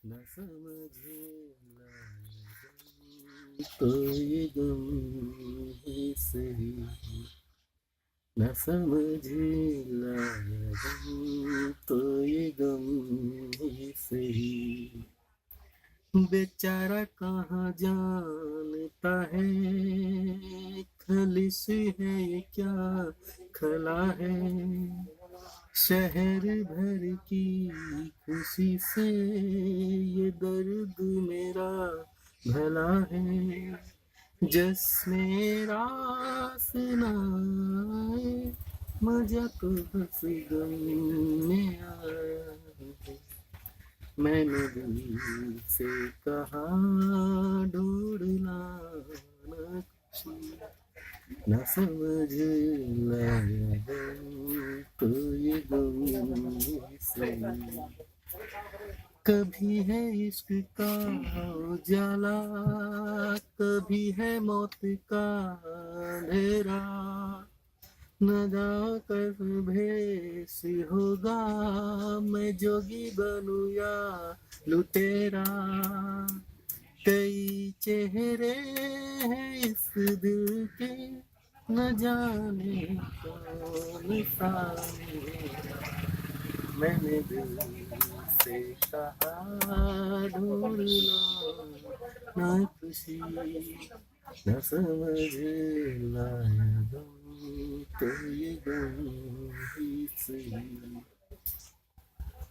न समझे लायक तो ये गम है सही, न समझे लायक तो ये गम है सही। बेचारा कहाँ जानता है खलिश है ये क्या खला है। शहर भर की खुशी से ये दर्द मेरा भला है। जश्न रास नाए मजा तो बस गम में आया है। मैंने दिल से कहा ढूंढना न खुशी, न समझ लाया गम तो ये गम से। कभी है इश्क का उजाला, कभी है मौत का अंधेरा। न जाकर भेस होगा मैं जोगी बनूं या लुटेरा। कई चेहरे हैं इस दिल के, न जाने कौन सा मेरा। मैंने दिल से कहा ढूंढना न खुशी, न समझ लाया गम तो ये गम ही सही।